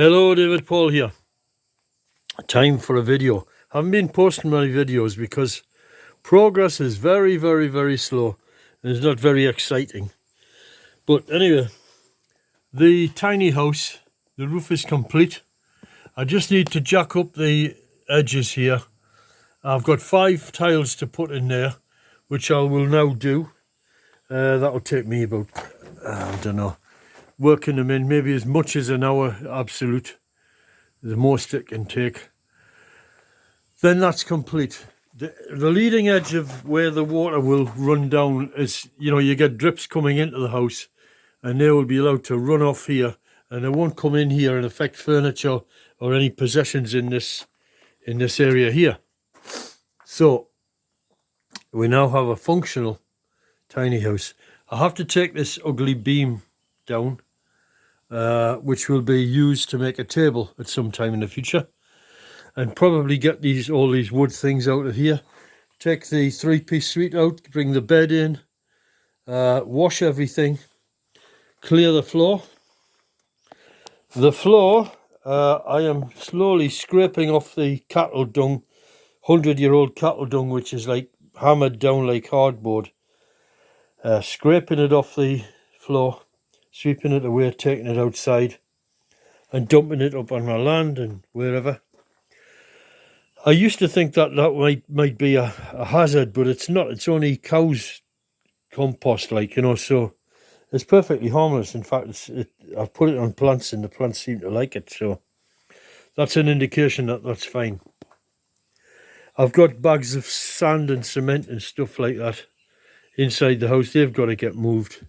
Hello, David Paul here. Time for a video. Haven't been posting my videos because progress is very slow and it's not very exciting. But anyway, the tiny house, the roof is complete. I just need to jack up the edges here. I've got 5 tiles to put in there, which I will now do. That'll take me about, I don't know, working them in maybe as much as an hour absolute. The most it can take. Then that's complete. The leading edge of where the water will run down is, you get drips coming into the house and they will be allowed to run off here and they won't come in here and affect furniture or any possessions in this area here. So we now have a functional tiny house. I have to take this ugly beam down, which will be used to make a table at some time in the future, and probably get all these wood things out of here, take the 3-piece suite out, bring the bed in, wash everything, clear the floor. I am slowly scraping off the cattle dung, 100-year-old cattle dung, which is like hammered down like hardboard, scraping it off the floor, sweeping it away, taking it outside and dumping it up on my land and wherever. I used to think that might be a hazard, but it's not. It's only cows' compost, so it's perfectly harmless. In fact, I've put it on plants and the plants seem to like it, so that's an indication that that's fine. I've got bags of sand and cement and stuff like that inside the house. They've got to get moved.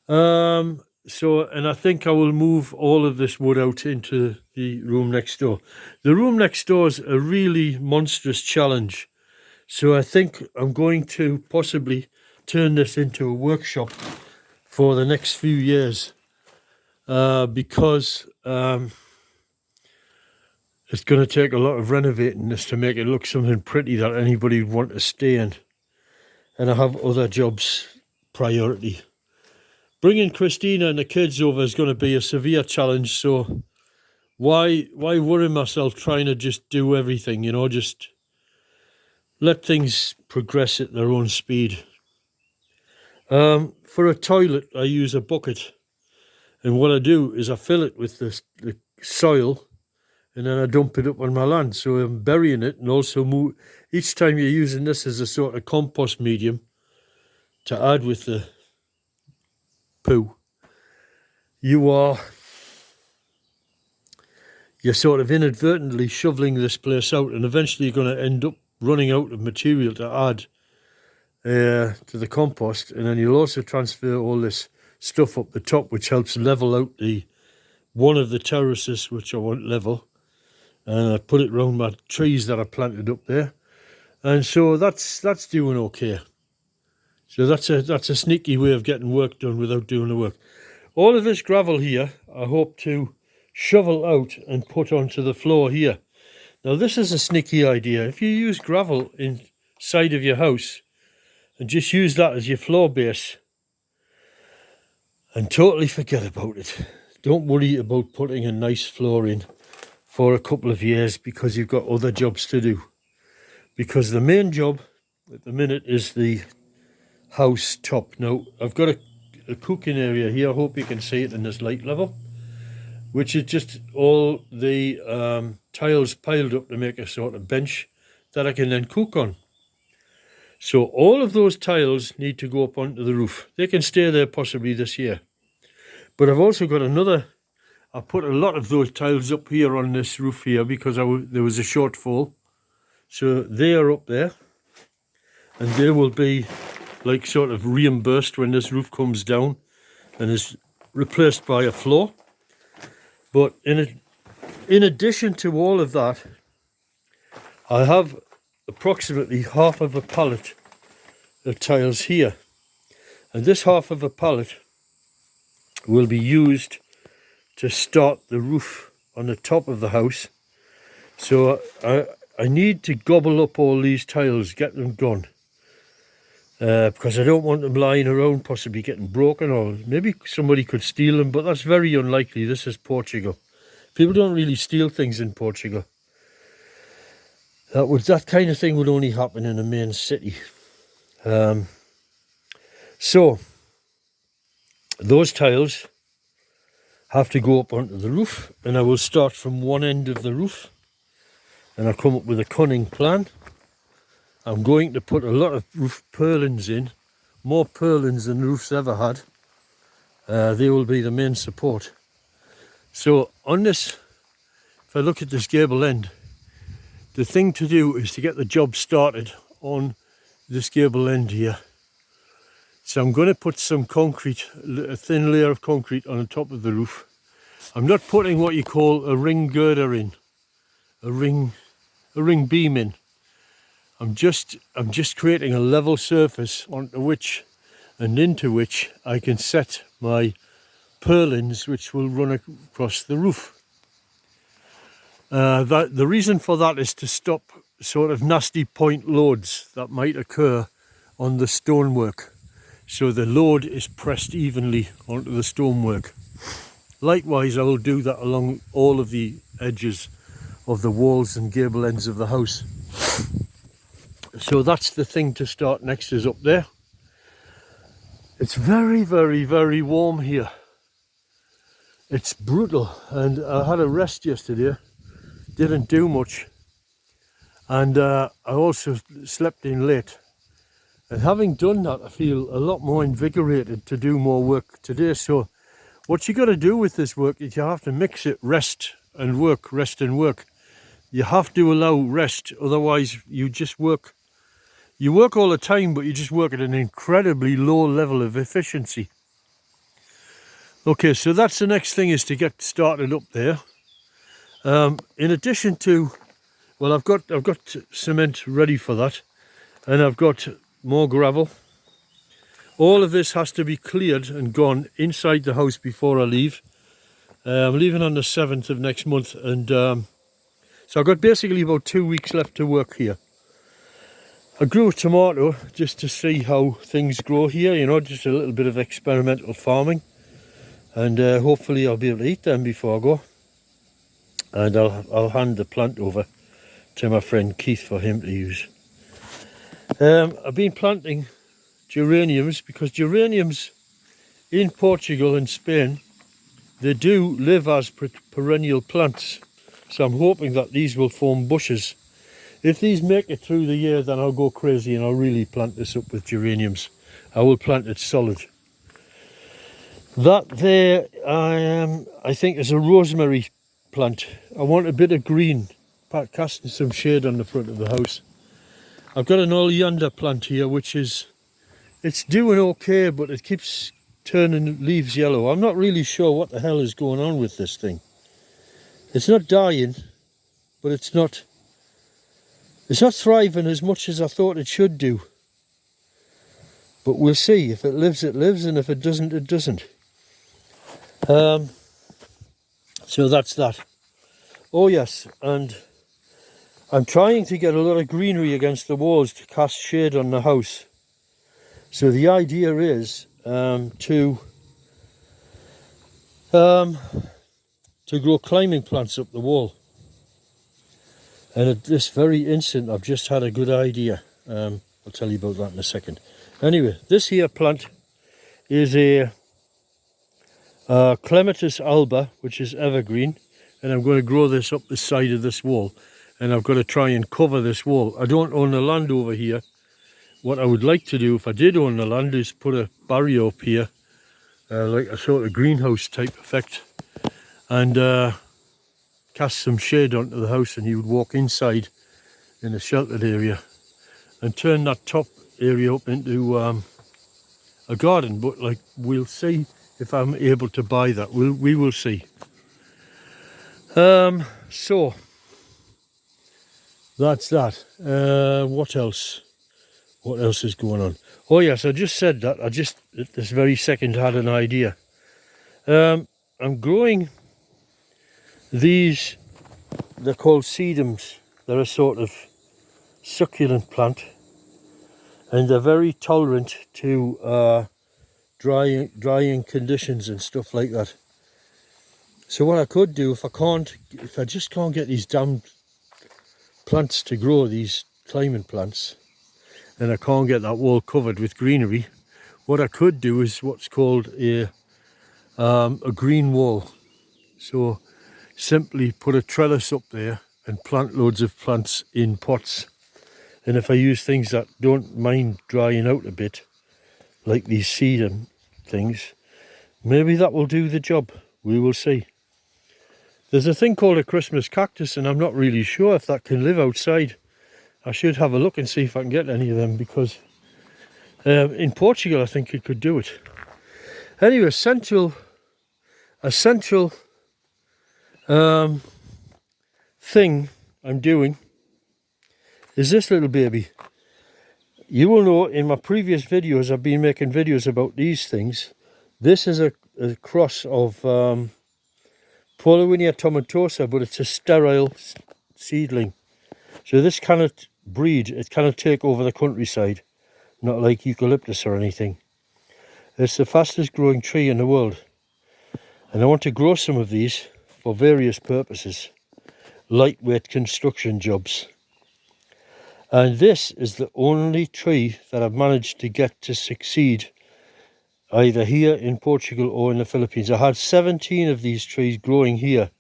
And I think I will move all of this wood out into the room next door. The room next door is a really monstrous challenge. So I think I'm going to possibly turn this into a workshop for the next few years. Because it's going to take a lot of renovating this to make it look something pretty that anybody would want to stay in. And I have other jobs priority. Bringing Christina and the kids over is going to be a severe challenge, so why worry myself trying to just do everything, just let things progress at their own speed. For a toilet, I use a bucket, and what I do is I fill it with the soil, and then I dump it up on my land, so I'm burying it, and also each time you're using this as a sort of compost medium to add with the poo, you're sort of inadvertently shoveling this place out, and eventually you're going to end up running out of material to add to the compost, and then you'll also transfer all this stuff up the top, which helps level out one of the terraces which I want level, and I put it around my trees that I planted up there, and so that's doing okay. So that's a sneaky way of getting work done without doing the work. All of this gravel here, I hope to shovel out and put onto the floor here. Now this is a sneaky idea. If you use gravel inside of your house and just use that as your floor base and totally forget about it. Don't worry about putting a nice floor in for a couple of years because you've got other jobs to do. Because the main job at the minute is the house top. Now I've got a cooking area here. I hope you can see it in this light level, which is just all the tiles piled up to make a sort of bench that I can then cook on. So all of those tiles need to go up onto the roof. They can stay there possibly this year, but I've also got I put a lot of those tiles up here on this roof here because there was a shortfall, so they are up there and they will be like sort of reimbursed when this roof comes down and is replaced by a floor. But in addition to all of that, I have approximately half of a pallet of tiles here, and this half of a pallet will be used to start the roof on the top of the house. So I need to gobble up all these tiles, get them gone. Because I don't want them lying around possibly getting broken, or maybe somebody could steal them, but that's very unlikely. This is Portugal. People don't really steal things in Portugal. That kind of thing would only happen in a main city. So those tiles have to go up onto the roof, and I will start from one end of the roof, and I'll come up with a cunning plan. I'm going to put a lot of roof purlins in, more purlins than the roof's ever had. They will be the main support. So on this, if I look at this gable end, the thing to do is to get the job started on this gable end here. So I'm going to put some concrete, a thin layer of concrete on the top of the roof. I'm not putting what you call a ring girder in, a ring beam in. I'm just creating a level surface onto which and into which I can set my purlins, which will run across the roof. The reason for that is to stop sort of nasty point loads that might occur on the stonework, so the load is pressed evenly onto the stonework. Likewise, I will do that along all of the edges of the walls and gable ends of the house. So that's the thing to start next, is up there. It's very, very, very warm here. It's brutal, and I had a rest yesterday, didn't do much, and I also slept in late. And having done that, I feel a lot more invigorated to do more work today. So what you got to do with this work is you have to mix it, rest and work, rest and work. You have to allow rest, otherwise you just work. You work all the time, but you just work at an incredibly low level of efficiency. Okay, so that's the next thing, is to get started up there. In addition to, well, I've got cement ready for that, and I've got more gravel. All of this has to be cleared and gone inside the house before I leave. I'm leaving on the 7th of next month, and so I've got basically about 2 weeks left to work here. I grew a tomato just to see how things grow here, you know, just a little bit of experimental farming, and hopefully I'll be able to eat them before I go. And I'll hand the plant over to my friend Keith for him to use. I've been planting geraniums, because geraniums in Portugal and Spain, they do live as perennial plants. So I'm hoping that these will form bushes. If these make it through the year, then I'll go crazy and I'll really plant this up with geraniums. I will plant it solid. That there, I think, is a rosemary plant. I want a bit of green, casting some shade on the front of the house. I've got an oleander plant here, which is, it's doing okay, but it keeps turning leaves yellow. I'm not really sure what the hell is going on with this thing. It's not dying, but it's not thriving as much as I thought it should do. But we'll see. If it lives, it lives, and if it doesn't, it doesn't. So that's that. Oh yes, and I'm trying to get a lot of greenery against the walls to cast shade on the house. So the idea is to grow climbing plants up the wall. And at this very instant, I've just had a good idea. I'll tell you about that in a second. Anyway, this here plant is a Clematis alba, which is evergreen, and I'm going to grow this up the side of this wall, and I've got to try and cover this wall. I don't own the land over here. What I would like to do, if I did own the land, is put a barrier up here, like a sort of greenhouse type effect, and cast some shade onto the house, and you would walk inside in a sheltered area and turn that top area up into a garden. But like, we'll see if I'm able to buy that. We will see. So that's that. What else is going on? Oh yes, I just said that. I just at this very second had an idea. I'm growing these, they're called sedums. They're a sort of succulent plant, and they're very tolerant to drying conditions and stuff like that. So what I could do, if I just can't get these damn plants to grow, these climbing plants, and I can't get that wall covered with greenery, what I could do is what's called a green wall. So simply put a trellis up there and plant loads of plants in pots. And if I use things that don't mind drying out a bit, like these sedum things, maybe that will do the job. We will see. There's a thing called a Christmas cactus, and I'm not really sure if that can live outside. I should have a look and see if I can get any of them, because in Portugal I think it could do it. Anyway, a central thing I'm doing is this little baby. You will know in my previous videos I've been making videos about these things. This is a cross of Paulownia tomentosa, but it's a sterile seedling. So this cannot breed, it cannot take over the countryside, not like eucalyptus or anything. It's the fastest growing tree in the world. And I want to grow some of these for various purposes. Lightweight construction jobs. And this is the only tree that I've managed to get to succeed either here in Portugal or in the Philippines. I had 17 of these trees growing here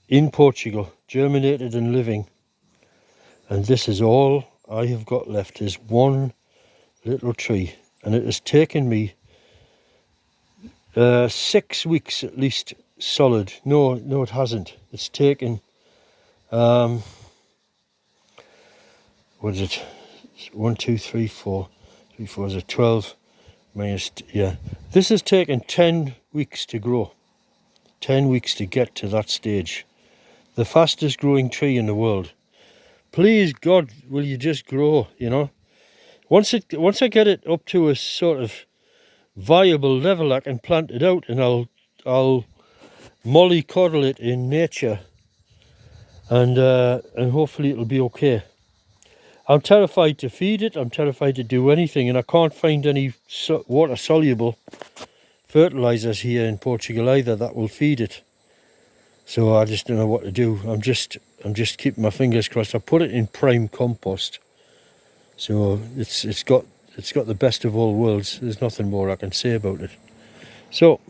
in Portugal, germinated and living. And this is all I have got left, is one little tree. And it has taken me 6 weeks at least solid. No, it hasn't. It's taken, what is it? 1, 2, 3, 4. 3, 4 is it 12 minus, yeah. This has taken 10 weeks to grow. 10 weeks to get to that stage. The fastest growing tree in the world. Please God, will you just grow, you know? Once I get it up to a sort of viable level, I can plant it out, and I'll mollycoddle it in nature, and hopefully it'll be okay. I'm terrified to feed it, I'm terrified to do anything, and I can't find any water soluble fertilizers here in Portugal either that will feed it. So I just don't know what to do. I'm just keeping my fingers crossed. I put it in prime compost, so it's got the best of all worlds. There's nothing more I can say about it. So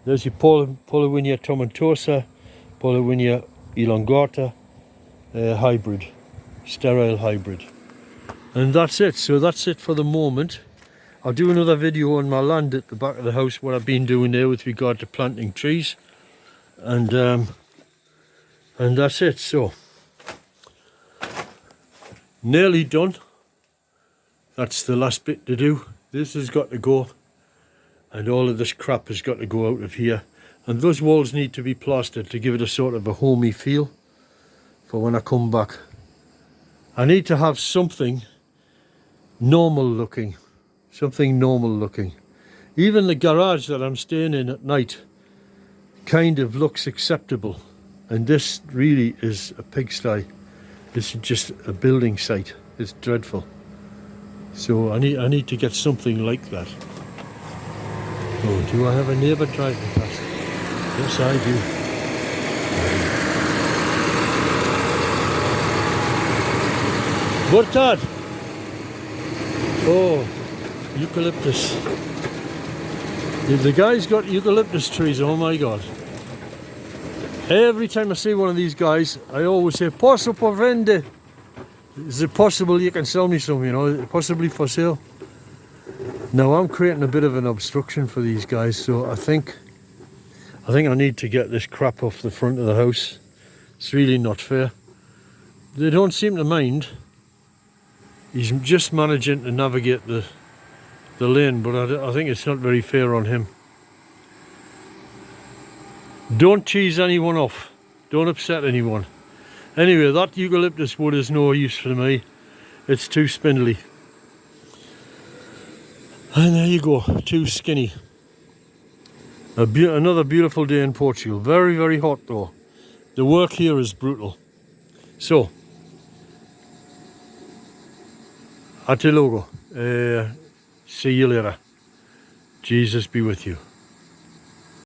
there's your Paulownia tomentosa, Paulownia elongata hybrid, sterile hybrid. And that's it. So that's it for the moment. I'll do another video on my land at the back of the house, what I've been doing there with regard to planting trees. And that's it. So nearly done. That's the last bit to do. This has got to go, and all of this crap has got to go out of here. And those walls need to be plastered to give it a sort of a homey feel for when I come back. I need to have something normal looking. Something normal looking. Even the garage that I'm staying in at night kind of looks acceptable. And this really is a pigsty. This is just a building site. It's dreadful. So I need to get something like that. Oh, do I have a neighbour driving past? Yes, I do. Boa tarde. Oh, eucalyptus. The guy's got eucalyptus trees, oh my God. Every time I see one of these guys, I always say, posso por vender? Is it possible you can sell me some, you know, possibly for sale? Now I'm creating a bit of an obstruction for these guys, so I think I need to get this crap off the front of the house. It's really not fair. They don't seem to mind. He's just managing to navigate the lane, but I think it's not very fair on him. Don't cheese anyone off. Don't upset anyone. Anyway, that eucalyptus wood is no use for me. It's too spindly. And there you go, too skinny. Another beautiful day in Portugal. Very, very hot though. The work here is brutal. So, até logo. See you later. Jesus be with you.